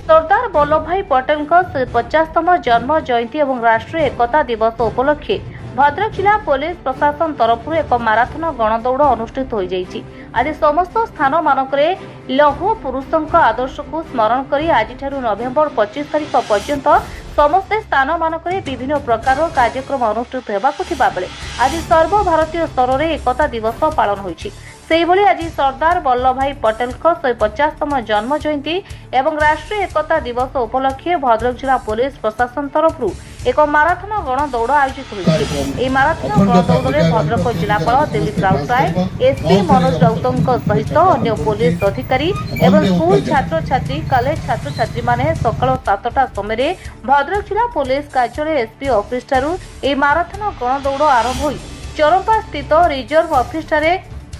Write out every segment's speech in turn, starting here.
सरदार वल्लभ भाई पटेल 50तम जन्म जयंती और राष्ट्रीय एकता दिवस उपलक्षे भद्रक जिला पुलिस प्रशासन तरफ एक माराथन गणदौड़ अनुष्ठित हो जाइछि। आज समस्त स्थान मानकरे लौह पुरुषों आदर्श को स्मरण कर आज नवेम्बर 25 तारिख पर्यंत समस्त स्थान मानकरे विभिन्न प्रकार कार्यक्रम अनुष्ठित होबाकु थिबा बेले आज सर्वभारतीय स्तर में एकता दिवस पालन होइछि। सेहिभଳି आज सरदार वल्लभ भाई पटेल 150तम जन्म जयंती एवं राष्ट्रीय एकता दिवस उपलक्षे भद्रक जिला पुलिस प्रशासन तरफ एक माराथन गणदौड़ आयोजित होइछि। माराथन गणदौड़ में भद्रक जिलापाल दिलीप राउतराय, एसपी मनोज राउतों सहित अन्य पुलिस अधिकारी एवं स्कूल छात्र छात्री, कॉलेज छात्र छात्री माने सकाळ 7टा समय भद्रक जिला पुलिस कार्यालय एसपी ऑफिस ठारू माराथन गणदौड़ आरंभ होई चरंपा स्थित रिजर्व ऑफिस ठारे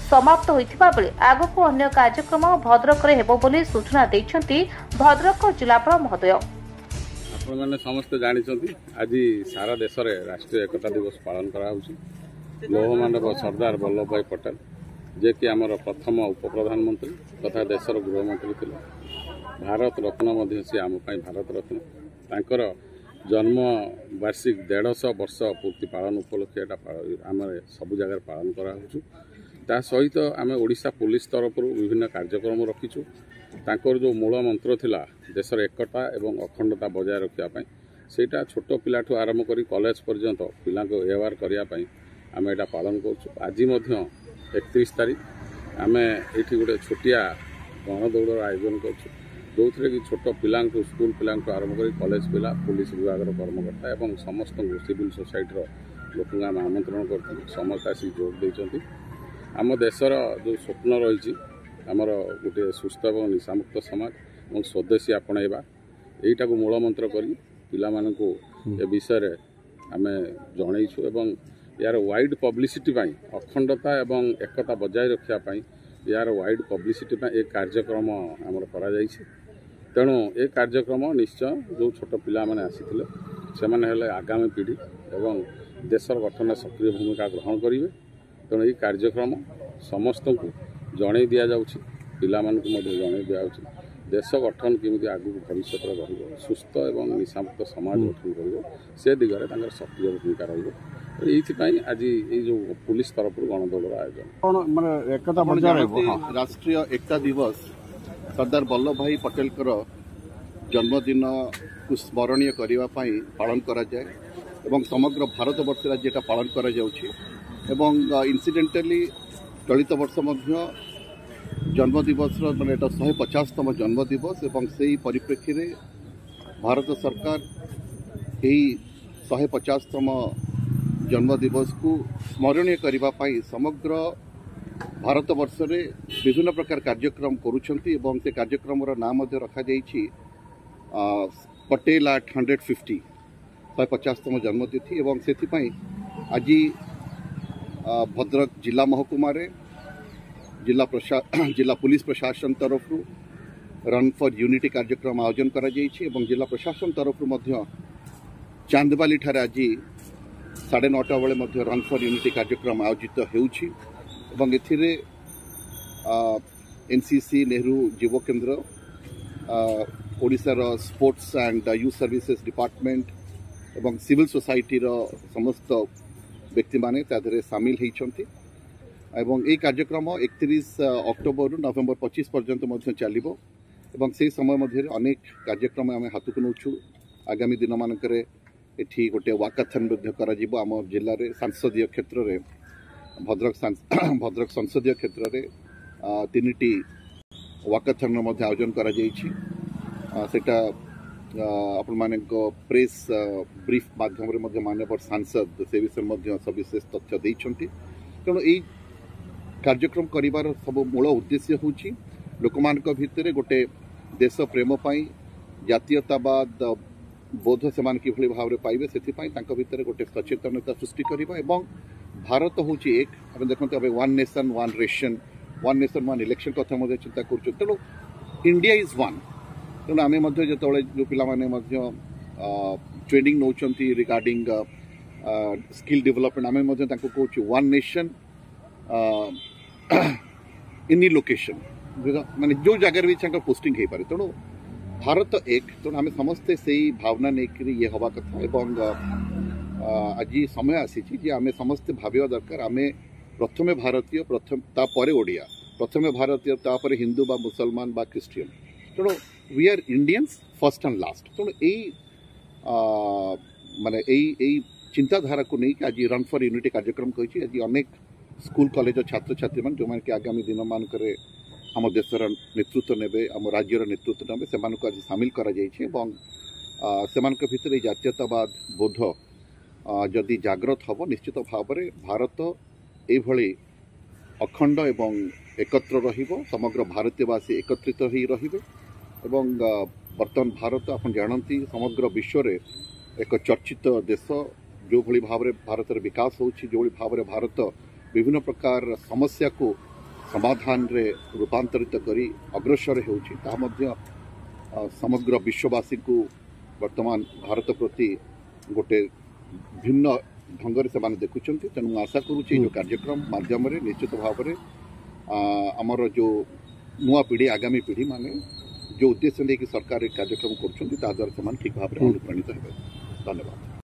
समाप्त होइथिबा बेले आगको अन्य कार्यक्रम भद्रक रे हेबो बोली सूचना दैछंती भद्रक जिलापाल महोदय। आपण माने समस्त जानिछंती आज सारा देश रे राष्ट्रीय एकता दिवस पालन करा होउची। लोह मानव सरदार वल्लभ भाई पटेल जे कि हमर प्रथम उप प्रधानमंत्री तथा देशर गृहमंत्री थिले। भारत रत्न मध्ये से आम पई भारत रत्न तांकर जन्म वार्षिक 150 वर्ष पूर्ति पालन उपलक्षे आम सब जगह पालन करा होउची। ता सहित आम ओडिशा पुलिस तरफ विभिन्न कार्यक्रम रखीचु। तांकर जो मूल मंत्र थिला देशर एकता एवं अखंडता बजाय रखा सेटा छोट पिलाठू आरंभ करी कॉलेज पर्यंत पिला को एवार करने आम एटा पालन करूँ। आज 31 तारीख आम ये गोटे छोटिया गणदौड़ आयोजन करूँ जो थे कि छोट पिला स्कूल पिला आरंभ कर कॉलेज पिला पुलिस विभाग कर्मकर्ता एवं समस्त सिविल सोसाइटी लोक आम आमंत्रण कर समस्त आसी जोग देते। आम देशर जो स्वप्न रही आमर गोटे सुस्थ और निशामुक्त समाज और स्वदेशी आपणेबा यहीटा को मूल मंत्र करी पिला मानकु ए विषय आम जनईछु एवं यार वाइड पब्लिसिटी अखंडता एवं एकता बजाय रखापी यार वाइड पब्लिसिटी एक कार्यक्रम आमर करा जाइछि। तेणु ए कार्यक्रम निश्चय जो छोट पिला माने आसीथिले सेमाने हेले आगामी पीढ़ी एवं देशर गठन सक्रिय भूमिका ग्रहण करेंगे। तेणु ये कार्यक्रम समस्त को जन दि जाऊँगी पिला जन दिया देश गठन केमी आगू भविष्य सुस्थ एवं निशामुक्त समाज गठन कर से दिगरे सक्रिय भूमिका रही आज ये जो पुलिस तरफ गणदौड़ आयोजन राष्ट्रीय एकता दिवस सरदार वल्लभ भाई पटेल जन्मदिन को स्मरणीय करने पालन करा जाए एवं समग्र भारत वर्ष राज्य पालन करा जाउछि। एवं इनसीडेंटली चलित वर्ष जन्म दिवस माने 150तम जन्म दिवस एवं से परिप्रेक्षी रे भारत सरकार यही 150तम जन्म दिवस को स्मरणीय करने समग्र भारत वर्ष रे विभिन्न प्रकार कार्यक्रम करुछंती एवं से कार्यक्रम नाम रखा जाइछि पटेल एट 150 150तम जन्मतिथि एवं से आज भद्रक जिला महकुमा जिला पुलिस प्रशासन तरफ रन फॉर यूनिटी कार्यक्रम आयोजन करा जाइछि एवं जिला प्रशासन तरफ चांदबाली ठारे आज 9:30 बेले रन फॉर यूनिटी कार्यक्रम आयोजित होउछि एवं एथिरे एनसीसी नेहरू युव केन्द्र ओडिशार sports and youth services department एवं सिविल सोसाइटी समस्त व्यक्ति माने तादरे सामिल होइछंती एवं ए कार्यक्रम 31 अक्टोबर नवेम्बर 25 पर्यंत चलिबो एवं से समय मध्य अनेक कार्यक्रम आम हाथ को नौछु। आगामी दिन मानकरे एठी गोटे वाकाथन करा जिवो आम जिल्ला रे सांसदीय क्षेत्र रे भद्रक संसदीय क्षेत्र रे 3टी वाकाथन आयोजन करा जाइछि। सेटा आपण माने प्रेस ब्रीफ माध्यम रे माननीय सांसद से विषय सविशेष तथ्य देइछंती। तेणु यही कार्यक्रम करिवार सब मूल उद्देश्य होछि लोकमानक भितरे गोटे देश प्रेम पाई जातीयतावाद बोध से किभली भाव पाइबे से भितर गोटे सचेतनता सृष्टि करबा एवं भारत होछि एक आम देखते अब वन नेशन वन इलेक्शन कथा चिंता कर। तेणु इंडिया इज वन। तेणु आम जो पिला ट्रेनिंग नौचंती रिगार्डिंग स्किल डेवलपमेंट आम कहूँ वन नेशन इन लोकेशन माने जो जगह भी पोस्टिंग हो पारे। तेणु भारत एक तेणु आम समस्ते से भावना नहीं ये हवा कथा एवं आज समय आसी आम समस्ते भाविया दरकार आम प्रथमे भारतीय प्रथम तापर ओडिया प्रथमे भारतीय तापर हिंदू बा मुसलमान बा क्रिश्चियन तेणु we are Indians first and last तेणु यही माने चिंताधारा को नहीं कि आज रन फॉर यूनिटी कार्यक्रम कही आज अनेक स्कूल कॉलेज छात्र छात्री मान जो कि आगामी दिन मानक आम देशर नेतृत्व नेबे आम राज्यर नेतृत्व नेबे से आज सामिल करा जाइछे एवं सेमानक भितर जातीयतावाद बोध जदि जागृत हम निश्चित भाव में भारत एभली अखंड एवं एकत्र रहिबो समग्र भारतीयवासी एकत्रित ही रहिबे एवं वर्तमान भारत आप जानती समग्र विश्व रे एक चर्चित देश जो भली भाव में भारत विकास होछि जो भली भाव में भारत विभिन्न प्रकार समस्या को समाधान रे रूपांतरित करी अग्रसर होछि ता मध्य समग्र विश्ववासी को वर्तमान भारत प्रति गोटे भिन्न ढंग से देखुंट तेणु आशा करुच्ची जो कार्यक्रम माध्यम निश्चित भाव में आमर जो नुआ पीढ़ी आगामी पीढ़ी माने जो उद्देश्य लेकिन सरकार कार्यक्रम कर ठीक भाव में अनुप्राणित हेबे। धन्यवाद।